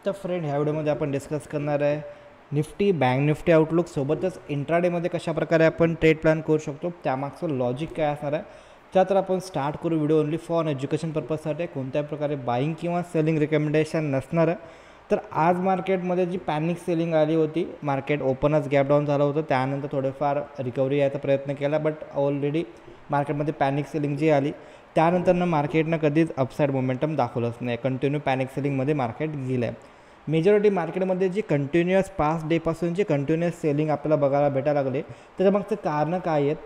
तर फ्रेंड, ह्या व्हिडिओमध्ये आपण डिस्कस करणार आहे निफ्टी बँक निफ्टी आउटलुक सोबतच इंट्राडेमध्ये कशाप्रकारे आपण ट्रेड प्लॅन करू शकतो, त्यामागचं लॉजिक काय असणार आहे. त्यातर आपण स्टार्ट करू. व्हिडिओ ओनली फॉर एज्युकेशन पर्पजसाठी, कोणत्याही प्रकारे बाईंग किंवा सेलिंग रिकमेंडेशन नसणार आहे. तर आज मार्केटमध्ये जी पॅनिक सेलिंग आली होती, मार्केट ओपनच गॅप डाऊन झालं होतं, त्यानंतर थोडेफार रिकव्हरी यायचा प्रयत्न केला, बट ऑलरेडी मार्केटमध्ये पॅनिक सेलिंग जी आली त्यानंतरनं मार्केटनं कधीच अपसाईड मोमेंटम दाखवलंच नाही. कंटिन्यू पॅनिक सेलिंगमध्ये मार्केट गेलं आहे. मेजॉरिटी मार्केटमध्ये जी कंटिन्युअस 5 डेपासूनची कंटिन्युअस सेलिंग आपल्याला बघायला भेटायला लागले, त्याच्यामागचं कारणं काय आहेत.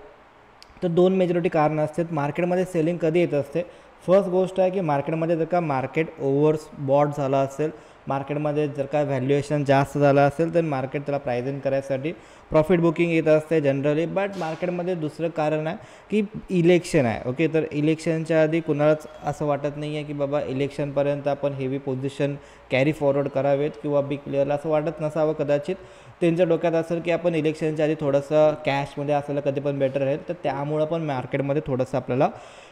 तर 2 मेजॉरिटी कारणं असतात मार्केटमध्ये सेलिंग कधी येत असते. फर्स्ट गोष्ट आहे की मार्केटमध्ये जर का मार्केट ओव्हरबॉट झालं असेल, मार्केटमध्ये जर का व्हॅल्युएशन जास्त झालं असेल, तर मार्केट त्याला प्राइसिंग करायसाठी प्रॉफिट बुकिंग येत असते जनरली. बट मार्केटमध्ये दुसरं कारण आहे की इलेक्शन आहे. ओके, तर इलेक्शनच्या आधी कुणालाच असं वाटत नाही आहे की बाबा इलेक्शनपर्यंत आपण हेवी पोझिशन कॅरी फॉरवर्ड करावेत, किंवा बिग प्लेअरला असं वाटत नसावं कदाचित. त्यांच्या डोक्यात असेल की आपण इलेक्शनच्या आधी थोडंसं कॅशमध्ये असलेलं कधी पण बेटर राहील. तर त्यामुळं पण मार्केटमध्ये थोडंसं आपल्याला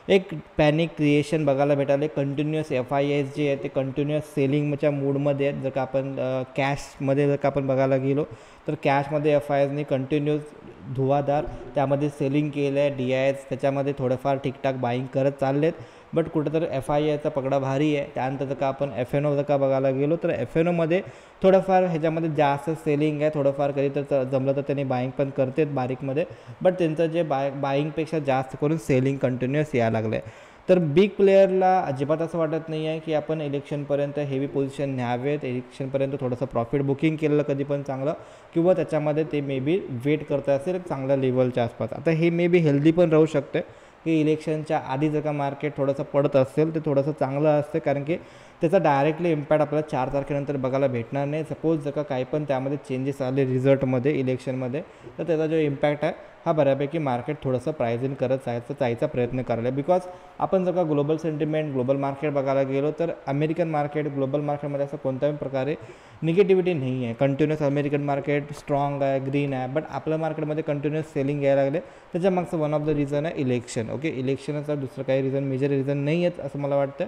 एक पॅनिक क्रिएशन बघायला भेटाले. कंटिन्युअस FIIs जे आहे ते कंटिन्युअस सेलिंगच्या मूडमध्ये आहेत. जर का आपण कॅशमध्ये जर का आपण बघायला गेलो, तर कॅशमध्ये FIIsनी कंटिन्युअस धुवाधार त्यामध्ये सेलिंग केलं आहे. DIs त्याच्यामध्ये थोडंफार ठीकठाक बाईंग करत चालले आहेत. बट कुठेतरी FIIचा पकडा भारी आहे. त्यानंतर जर का आपण FNO जर का बघायला गेलो, तर FNOमध्ये थोडंफार ह्याच्यामध्ये जास्त सेलिंग आहे. थोडंफार कधी तर जमलं तर त्यांनी बाईंग पण करतात बारीकमध्ये, बट त्यांचं जे बाईंगपेक्षा जास्त करून सेलिंग कंटिन्युअस यायला लागलं आहे. तर बिग प्लेअरला अजिबात असं वाटत नाही आहे की आपण इलेक्शनपर्यंत हेवी पोझिशन न्यावेत. इलेक्शनपर्यंत थोडंसं प्रॉफिट बुकिंग केलेलं कधी पण चांगलं, किंवा त्याच्यामध्ये ते मे बी वेट करत असेल चांगल्या लेवलच्या आसपास. आता हे मे बी हेल्दी पण राहू शकते की इलेक्शनच्या आधी जर का मार्केट थोडंसं पडत असेल तर थोडंसं चांगलं असतं, कारण की त्याचा डायरेक्टली इम्पॅक्ट आपल्याला 4 तारखेनंतर बघायला भेटणार नाही. सपोज जर का काही पण त्यामध्ये चेंजेस आले रिझल्टमध्ये इलेक्शनमध्ये, तर त्याचा जो इम्पॅक्ट आहे हा बऱ्यापैकी मार्केट थोडंसं प्राइसिंग करत जायचा प्रयत्न करायला. बिकॉज आपण जर का ग्लोबल सेंटिमेंट ग्लोबल मार्केट बघायला गेलो, तर अमेरिकन मार्केट ग्लोबल मार्केटमध्ये असं कोणत्याही प्रकारे निगेटिव्हिटी नाही आहे. कंटिन्युअस अमेरिकन मार्केट स्ट्रॉंग आहे, ग्रीन आहे. बट आपल्या मार्केटमध्ये कंटिन्युअस सेलिंग यायला लागले. त्याच्यामागचं वन ऑफ द रिझन आहे इलेक्शन. ओके, इलेक्शनचा दुसरं काही रिझन मेजर रिझन नाही आहेत असं मला वाटतं.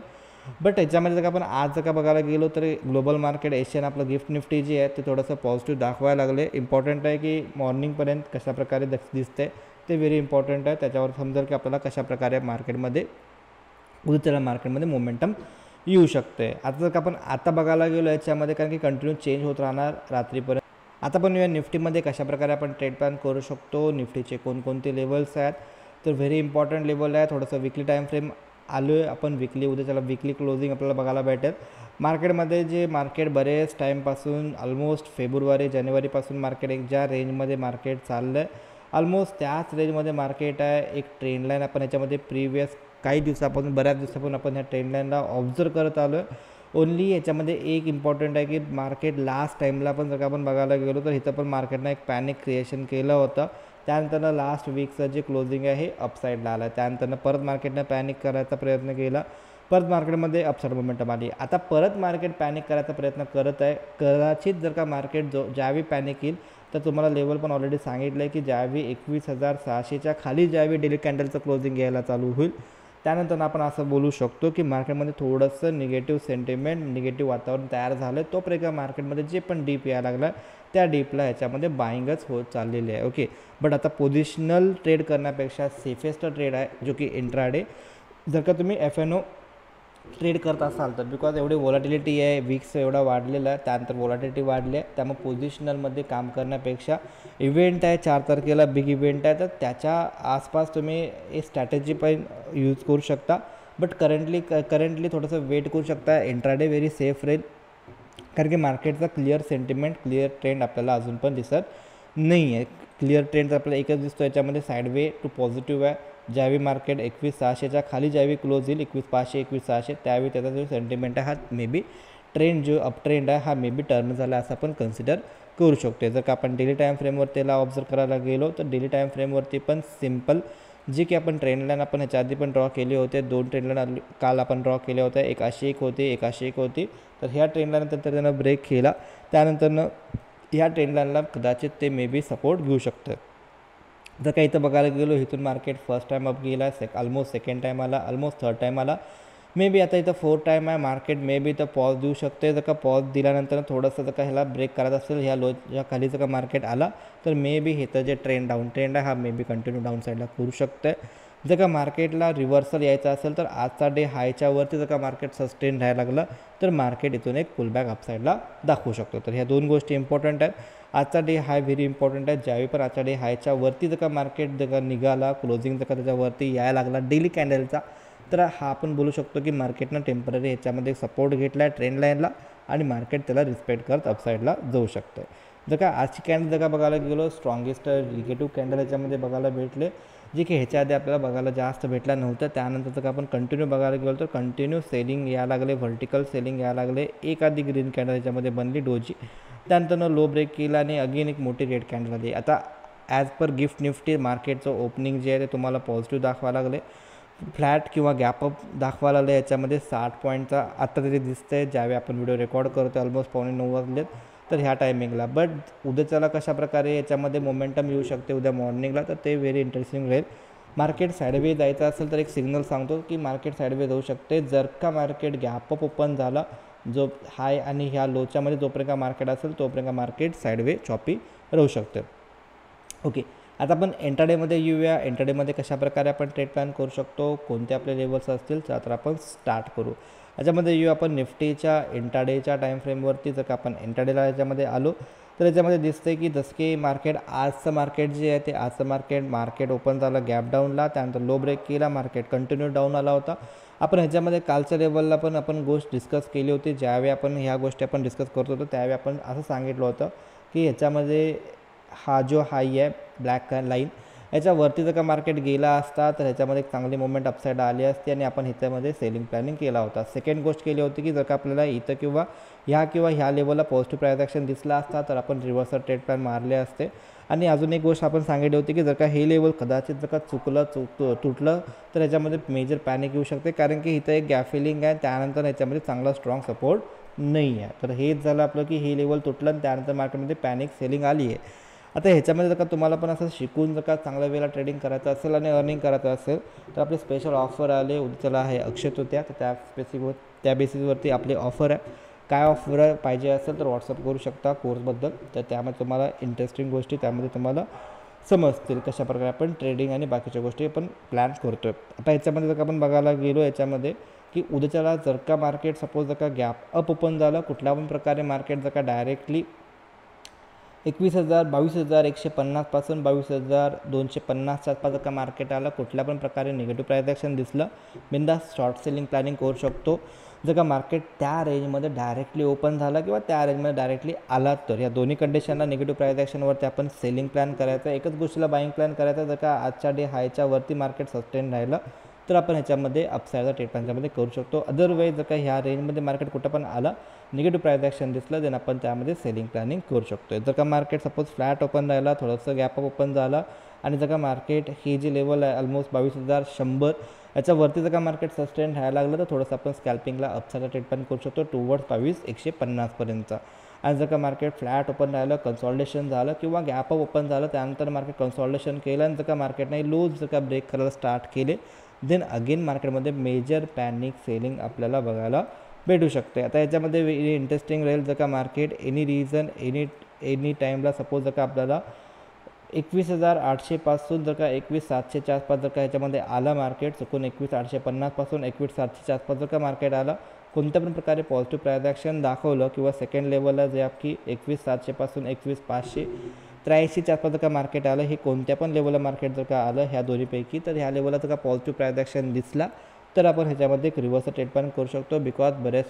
बट ह्याच्यामध्ये जर का आपण आज जर का बघायला गेलो, तर ग्लोबल मार्केट एशियन आपलं गिफ्ट निफ्टी जे आहे ते थोडंसं पॉझिटिव्ह दाखवायला लागले. इम्पॉर्टंट आहे की मॉर्निंगपर्यंत कशाप्रकारे दिसते ते व्हेरी इम्पॉर्टंट आहे. त्याच्यावर समजेल की आपल्याला कशाप्रकारे मार्केटमध्ये उद्याला मार्केटमध्ये मोमेंटम येऊ शकते. आता जर का आपण आता बघायला गेलो याच्यामध्ये, कारण की कंटिन्यू चेंज होत राहणार रात्रीपर्यंत. आता पण या निफ्टीमध्ये कशाप्रकारे आपण ट्रेड प्लॅन करू शकतो, निफ्टीचे कोणकोणते लेवल्स आहेत. तर व्हेरी इम्पॉर्टंट लेवल आहे. थोडंसं विकली टाईम फ्रेम आलो आहे आपण विकली, उद्या त्याला विकली क्लोजिंग आपल्याला बघायला भेटेल. मार्केटमध्ये जे मार्केट बरेच टाईमपासून ऑलमोस्ट फेब्रुवारी जानेवारीपासून मार्केट एक ज्या रेंजमध्ये मार्केट चाललं आहे, ऑलमोस्ट त्याच रेंजमध्ये मार्केट आहे. एक ट्रेंड लाईन आपण याच्यामध्ये प्रिव्हियस काही दिवसापासून बऱ्याच दिवसापासून आपण ह्या ट्रेंड लाईनला ऑब्झर्व करत आलो आहे. ओनली याच्यामध्ये एक इम्पॉर्टंट आहे की मार्केट लास्ट टाईमला पण जर का आपण बघायला गेलो, तर इथं पण मार्केटनं एक पॅनिक क्रिएशन केलं होतं. त्यानंतरनं लास्ट वीकचं जे क्लोजिंग आहे हे अपसाईडला आलं आहे. त्यानंतरनं परत मार्केटनं पॅनिक करायचा प्रयत्न केला, परत मार्केटमध्ये अपसाईड मोमेंटम आली. आता परत मार्केट पॅनिक करायचा प्रयत्न करत आहे. कदाचित जर का मार्केट ज्यावेळी पॅनिक येईल, तर तुम्हाला लेवल पण ऑलरेडी सांगितलं आहे की ज्यावेळी 21,600च्या खाली ज्यावेळी डेली कॅन्डलचं क्लोजिंग यायला चालू होईल, त्यानंतर आपण असं बोलू शकतो की मार्केटमध्ये थोडंसं निगेटिव्ह सेंटिमेंट निगेटिव्ह वातावरण तयार झालं. तोपर्यंत मार्केटमध्ये जे पण डीप यायला लागला त्या डीपला ह्याच्यामध्ये बाईंगच होत चाललेली आहे. ओके, बट आता पोझिशनल ट्रेड करण्यापेक्षा सेफेस्ट ट्रेड आहे जो की इंट्राडे. जर का तुम्ही FNO ट्रेड करत असाल तर, बिकॉज एवढी वॉलॅटिलिटी आहे, विक्स एवढा वाढलेला आहे, त्यानंतर वॉलॅटिलिटी वाढली आहे, त्यामुळे पोझिशनलमध्ये काम करण्यापेक्षा इव्हेंट आहे 4 तारखेला बिग इव्हेंट आहे, तर त्याच्या आसपास तुम्ही एक स्ट्रॅटेजी पण यूज करू शकता. बट करंटली थोडंसं वेट करू शकता. इंट्राडे व्हेरी सेफ राहील, कारण की मार्केटचा क्लिअर सेंटिमेंट क्लिअर ट्रेंड आपल्याला अजून पण दिसत नाही आहे. क्लिअर ट्रेंड आपल्याला एकच दिसतो याच्यामध्ये, साईडवे टू पॉझिटिव्ह आहे. ज्यावेळी मार्केट 21,600च्या खाली ज्यावेळी क्लोज येईल 21,500 21,600, त्यावेळी त्याचा जो सेंटिमेंट आहे हा मे बी ट्रेंड जो अप ट्रेंड आहे हा मे बी टर्न झाला असं आपण कन्सिडर करू शकतो. जर का आपण डेली टाईम फ्रेमवर त्याला ऑब्झर्व करायला गेलो, तर डेली टाईम फ्रेमवरती पण सिम्पल जी की आपण ट्रेंड लाईन आपण ह्याच्या आधी पण ड्रॉ केले होते. 2 ट्रेंड लाईन काल आपण ड्रॉ केल्या होत्या, एक अशी एक होती, एक अशी एक होती. तर ह्या ट्रेंड लाईननंतर त्यानं ब्रेक केला, त्यानंतरनं ह्या ट्रेंड लाईनला कदाचित ते मे बी सपोर्ट घेऊ शकतं. जर का इथं बघायला गेलो, इथून मार्केट फर्स्ट टाईम अप गेला, ऑलमोस्ट सेकंड टाईम आला, ऑलमोस्ट थर्ड टाईम आला. मे बी आता इथं 4 टाईम आहे मार्केट, मे बी इथं पॉज देऊ शकते. जर का पॉज दिल्यानंतर थोडंसं जर का ह्याला ब्रेक करायचं असेल, ह्या लोच्या खाली जर का मार्केट आला तर मे बी इथं जे ट्रेंड आहे हा मे बी कंटिन्यू डाऊन साईडला करू शकते. जर का मार्केटला रिव्हर्सल यायचं असेल तर आजचा डे हायच्यावरती जर का मार्केट सस्टेन राहायला लागलं तर मार्केट इथून एक पुलबॅक अपसाईडला दाखवू शकतो. तर ह्या दोन गोष्टी इम्पॉर्टंट आहेत. आजचा डे हाय व्हेरी इम्पॉर्टंट आहे. ज्यावेळी पण आजचा डे हायच्या वरती जर का मार्केट जर का निघाला, क्लोजिंग जर का त्याच्यावरती यायला लागला डेली कॅन्डलचा, तर हा आपण बोलू शकतो की मार्केटनं टेम्पररी ह्याच्यामध्ये सपोर्ट घेतला आहे ट्रेंड लाईनला आणि मार्केट त्याला रिस्पेक्ट करत अपसाईडला जाऊ शकतं. जर का आजची कॅन्डल जर का बघायला गेलो, स्ट्रॉंगेस्ट निगेटिव्ह कॅन्डल ह्याच्यामध्ये बघायला भेटले, जे की ह्याच्या आधी आपल्याला बघायला जास्त भेटला नव्हतं. त्यानंतर जर का आपण कंटिन्यू बघायला गेलो तर कंटिन्यू सेलिंग यायला लागले, व्हर्टिकल सेलिंग यायला लागले. एक आधी ग्रीन कॅन्डल ह्याच्यामध्ये बनली डोजी, त्यानंतर लो ब्रेक केला आणि अगेन एक मोठी रेड कॅन्डल आली. आता ॲज पर गिफ्ट निफ्टी मार्केटचं ओपनिंग जे आहे ते तुम्हाला पॉझिटिव्ह दाखवायला लागले, फ्लॅट किंवा गॅपअप दाखवायला लागलं. याच्यामध्ये 60 पॉईंटचा आत्ता तरी दिसतं आहे ज्यावेळी आपण व्हिडिओ रेकॉर्ड करतो, ऑलमोस्ट 8:45 वाजलेत तर ह्या टायमिंगला. बट उद्याच्याला कशाप्रकारे याच्यामध्ये मोमेंटम येऊ शकते उद्या मॉर्निंगला, तर ते व्हेरी इंटरेस्टिंग राहील. मार्केट साईडवे जायचं असेल तर एक सिग्नल सांगतो की मार्केट साईडवे जाऊ शकते. जर का मार्केट गॅपअप ओपन झाला, जो हाय आणि ह्या लोच्यामध्ये जोपर्यंत मार्केट असेल तोपर्यंत मार्केट साईडवे चॉपी राहू शकते. ओके, आता आपण एंट्राडेमध्ये येऊया. एंट्राडेमध्ये कशाप्रकारे आपण ट्रेड प्लॅन करू शकतो, कोणते आपले लेवल्स असतील तर आपण स्टार्ट करू. याच्यामध्ये येऊ आपण निफ्टीच्या इंट्राडेच्या टाईम फ्रेमवरती. जर का आपण इंट्राडेला याच्यामध्ये आलो तर याच्यामध्ये दिसते की जसं की मार्केट आजचं मार्केट जे आहे ते आजचं मार्केट ओपन झालं गॅप डाऊनला, त्यानंतर लो ब्रेक केला, मार्केट कंटिन्यू डाऊन आला होता. आपण ह्याच्यामध्ये कालच्या लेवलला पण आपण गोष्ट डिस्कस केली होती. ज्यावेळी आपण ह्या गोष्टी आपण डिस्कस करत होतो त्यावेळी आपण असं सांगितलं होतं की ह्याच्यामध्ये हा जो हाई आहे ब्लॅक लाईन याच्यावरती जर का मार्केट गेला असता तर ह्याच्यामध्ये एक चांगली मुवमेंट अपसाईड आली असती आणि आपण ह्याच्यामध्ये सेलिंग प्लॅनिंग केला होता. सेकंड गोष्ट केली होती की जर का आपल्याला इथं किंवा ह्या लेवलला पॉझिटिव्ह प्राइस ॲक्शन दिसला असता तर आपण रिव्हर्सल ट्रेड प्लॅन मारले असते. आणि अजून एक गोष्ट आपण सांगितली होती की जर का हे लेवल कदाचित जर का तुटलं तर ह्याच्यामध्ये मेजर पॅनिक येऊ शकते, कारण की इथं एक गॅप फिलिंग आहे, त्यानंतर ह्याच्यामध्ये चांगला स्ट्रॉंग सपोर्ट नाही आहे. तर हेच झालं आपलं की हे लेवल तुटलं आणि त्यानंतर मार्केटमध्ये पॅनिक सेलिंग आली आहे. आता ह्याच्यामध्ये जर का तुम्हाला पण असं शिकून जर का चांगल्या वेळेला ट्रेडिंग करायचं असेल आणि अर्निंग करायचं असेल तर आपले स्पेशल ऑफर आले उद्याला आहे अक्षय तृतीया, तर त्या बेसिसवरती आपले ऑफर आहे. काय ऑफर पाहिजे असेल तर व्हॉट्सअप करू शकता कोर्सबद्दल, तर त्यामध्ये तुम्हाला इंटरेस्टिंग गोष्टी त्यामध्ये तुम्हाला समजतील कशाप्रकारे आपण ट्रेडिंग आणि बाकीच्या गोष्टी आपण प्लॅन करतो आहे. आता ह्याच्यामध्ये जर का आपण बघायला गेलो याच्यामध्ये की उद्याच्याला जर का मार्केट सपोज जर का गॅप अप ओपन झालं, कुठल्या पण प्रकारे मार्केट जर का डायरेक्टली 22,150 पासून 22,250च्या आसपास जर का मार्केट आलं, कुठल्या पण प्रकारे निगेटिव्ह प्राइस ॲक्शन दिसलं, बिंदास शॉर्ट सेलिंग प्लॅनिंग करू शकतो. जर का मार्केट त्या रेंजमध्ये डायरेक्टली ओपन झाला किंवा त्या रेंजमध्ये डायरेक्टली आला तर या दोन्ही कंडिशनला निगेटिव्ह प्राइस ॲक्शनवरती आपण सेलिंग प्लॅन करायचा, एकच गोष्टीला बाईंग प्लॅन करायचा. जर का आजच्या डे हायच्या वरती मार्केट सस्टेन राहिलं तर आपण ह्याच्यामध्ये अपसाईडचा ट्रेड प्लॅनच्यामध्ये करू शकतो. अदरवाईज जर का ह्या रेंजमध्ये मार्केट कुठं पण आला, निगेटिव्ह प्राइस ॲक्शन दिसलं, देन आपण त्यामध्ये सेलिंग प्लॅनिंग करू शकतो. जर का मार्केट सपोज फ्लॅट ओपन राहिला, थोडंसं गॅपअप ओपन झाला आणि जर का मार्केट ही जी लेवल आहे ऑलमोस्ट 22,100 याच्यावरती जर का मार्केट सस्टेन राहायला लागलं तर थोडंसं आपण स्कॅल्पिंगला अपसाईडचा ट्रेड प्लॅन करू शकतो टुवर्ड्स 22,150पर्यंत. आणि जर का मार्केट फ्लॅट ओपन राहिलं, कन्सॉल्टेशन झालं किंवा गॅपअप ओपन झालं, त्यानंतर मार्केट कन्सॉल्टेशन केलं आणि जर का मार्केटने लोज जर का ब्रेक करायला स्टार्ट केले, देन अगेन मार्केटमध्ये मेजर पॅनिक सेलिंग आपल्याला बघायला भेटू शकते. आता याच्यामध्ये व्हेरी इंटरेस्टिंग राहील जर का मार्केट एनी टाईमला सपोज जर का आपल्याला 21,800 पासून जर का 21,700च्या आसपास जर का ह्याच्यामध्ये आला मार्केट, चुकून 21,850 पासून 21,700च्या आसपास जर का मार्केट आला, कोणत्या पण प्रकारे पॉझिटिव्ह प्राइस ॲक्शन दाखवलं किंवा सेकंड लेवलला जे की 21,700 पासून 21,583च्या आसपास जर का मार्केट आलं, हे कोणत्या पण लेवलला मार्केट जर का आलं ह्या दोन्हीपैकी, तर ह्या लेवलला जर का पॉझिटिव्ह प्राइस ॲक्शन दिसला तर आपण ह्याच्यामध्ये एक रिव्हर्सल ट्रेड प्लॅन करू शकतो. बिकॉज बऱ्याच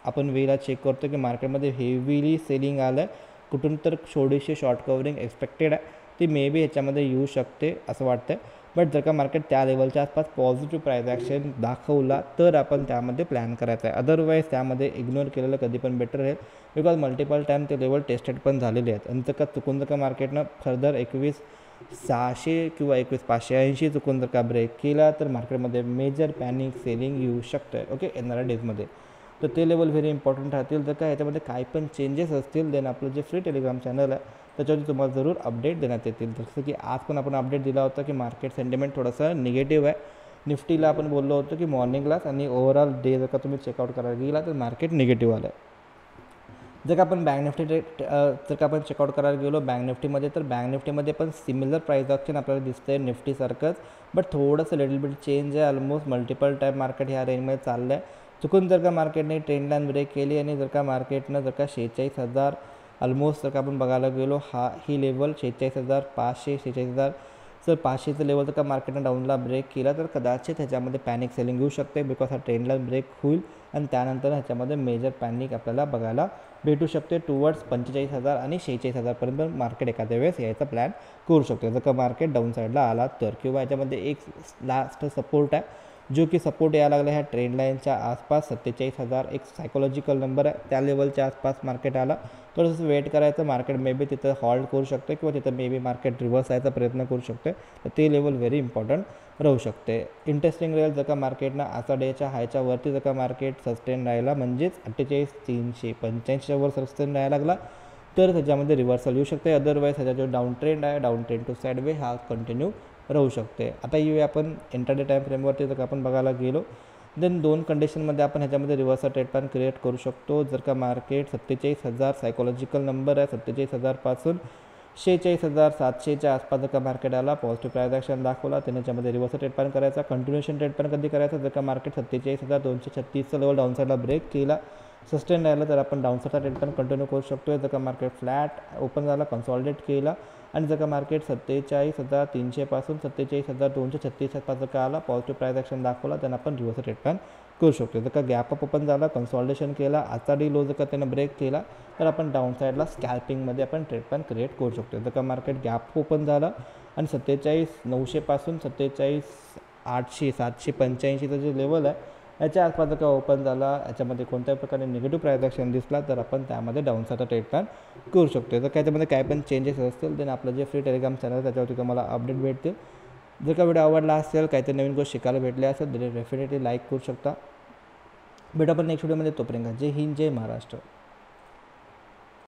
आपण वेळेला चेक करतो की मार्केटमध्ये हेवीली सेलिंग आलं आहे, कुठून तर थोडीशी शॉर्ट कवरिंग एक्सपेक्टेड आहे, ती मे बी ह्याच्यामध्ये येऊ शकते असं वाटतं. बट जर का मार्केट त्या लेवलच्या आसपास पॉझिटिव्ह प्राइस ॲक्शन दाखवला तर आपण त्यामध्ये प्लॅन करायचा आहे. अदरवाईज त्यामध्ये इग्नोर केलेलं कधी पण बेटर राहील, बिकॉज मल्टिपल टाईम ते लेवल टेस्टेड पण झालेले आहेत. आणि जर का चुकून जर का मार्केटनं फर्दर 21,600 किंवा 21,580 चुकून जर का ब्रेक केला तर मार्केटमध्ये मेजर पॅनिक सेलिंग येऊ शकतं आहे ओके येणाऱ्या डेजमध्ये. तर ते लेवल व्हेरी इम्पॉर्टंट राहतील. जर का ह्याच्यामध्ये काही पण चेंजेस असतील देन आपलं जे फ्री टेलिग्राम चॅनल आहे त्याच्यावरती तुम्हाला जरूर अपडेट देण्यात येतील. जसं की आज पण आपण अपडेट दिला होता की मार्केट सेंटिमेंट थोडंसं निगेटिव्ह आहे, निफ्टीला आपण बोललो होतो की मॉर्निंगलाच आणि ओव्हरऑल डे जर का तुम्ही चेकआउट करायला गेला तर मार्केट निगेटिव्ह आलं आहे. जर का आपण बँक निफ्टी जर का आपण चेकआउट करायला गेलो बँक निफ्टीमध्ये, तर बँक निफ्टीमध्ये पण सिमिलर प्राईस ॲक्शन आपल्याला दिसतं आहे निफ्टीसारखंच, बट थोडंसं लिटल बिट चेंज आहे. ऑलमोस्ट मल्टिपल टाईम मार्केट ह्या रेंजमध्ये चाललं आहे. चुकून जर का मार्केटने ट्रेंड लाईन ब्रेक केली आणि जर का मार्केटनं जर का 46,000 ऑलमोस्ट जर का आपण बघायला गेलो ही लेवल 46,500 46,500चं लेवल जर का मार्केटनं डाऊनला ब्रेक केला तर कदाचित ह्याच्यामध्ये पॅनिक सेलिंग येऊ शकते, बिकॉज हा ट्रेंड लाईन ब्रेक होईल आणि त्यानंतर ह्याच्यामध्ये मेजर पॅनिक आपल्याला बघायला भेटू शकते. टुवर्ड्स 45,000 आणि 46,000पर्यंत मार्केट एखाद्या वेळेस यायचा प्लॅन करू शकतो जर का मार्केट डाऊन साईडला आला तर. किंवा याच्यामध्ये एक लास्ट सपोर्ट आहे जो की सपोर्ट यायला लागला ह्या ट्रेंड लाईनच्या आसपास 47,000 एक सायकोलॉजिकल नंबर आहे, त्या लेवलच्या आसपास मार्केट आला थोडंसं वेट करायचं. मार्केट मे बी तिथं हॉल्ट करू शकते किंवा तिथं मे बी मार्केट रिव्हर्स यायचा प्रयत्न करू शकते, तर ते लेवल व्हेरी इम्पॉर्टंट राहू शकते. इंटरेस्टिंग राहील जर का मार्केटनं आजचा डेच्या हायच्या वरती जर का मार्केट सस्टेन राहिला, म्हणजेच 48,385च्या वर सस्टेन राहायला लागला तर त्याच्यामध्ये रिव्हर्सल येऊ शकते. अदरवाईज ह्याचा जो डाऊन ट्रेंड आहे, डाऊन ट्रेंड टू साईडवे हा कंटिन्यू राहू शकते. आता येऊया आपण इंटरडे टाईम फ्रेमवरती जर का आपण बघायला गेलो देन दोन कंडिशनमध्ये आपण ह्याच्यामध्ये रिव्हर्सल ट्रेड प्लॅन क्रिएट करू शकतो. जर का मार्केट 47,000 सायकोलॉजिकल नंबर आहे, 47,000पासून 46,700च्या आसपास जर का मार्केट आला, पॉझिटिव्ह प्राईस ॲक्शन दाखवला, त्याने त्याच्यामध्ये रिव्हर्सल ट्रेड प्लॅन करायचा. कंटिन्युएशन ट्रेड प्लॅन कधी करायचा, जर का मार्केट 47,236चं लेवल डाऊनसाईडला ब्रेक केला, सस्टेन राहिलं तर आपण डाऊनसाईडचा ट्रेड प्लॅन कंटिन्यू करू शकतो. जर का मार्केट फ्लॅट ओपन झाला, कन्सॉलिडेट केला आणि जर का मार्केट 47,300पासून 47,236 आसपास जर का आला, पॉझिटिव्ह प्राईस ॲक्शन दाखवला, त्यांना आपण रिव्हर्सल ट्रेड प्लॅन करू शकतो. जर का गॅप अप ओपन झाला, कन्सॉलिडेशन केला, आजचा डी लो जर का त्यानं ब्रेक केला तर आपण डाऊन साईडला स्कॅल्पिंगमध्ये आपण ट्रेड प्लॅन क्रिएट करू शकतो. जर का मार्केट गॅप ओपन झाला आणि 47,900पासून 47,800 785चं जे लेवल आहे याच्या आसपास जर का ओपन झाला, याच्यामध्ये कोणत्याही प्रकारे निगेटिव्ह प्राईस ॲक्शन दिसला तर आपण त्यामध्ये डाऊनसाईडचा ट्रेड प्लॅन करू शकतो. जर का त्यामध्ये काय पण चेंजेस असतील तर आपलं जे फ्री टेलिग्राम चॅनल आहे त्याच्यावरती तुम्हाला अपडेट भेटतील. जर का व्हिडिओ आवडला असेल, काहीतरी नवीन गोष्ट शिकायला भेटले असेल तर डेफिनेटली लाईक करू शकता. भेटू आपण नेक्स्ट व्हिडिओमध्ये, तोपर्यंत जय हिंद, जय महाराष्ट्र.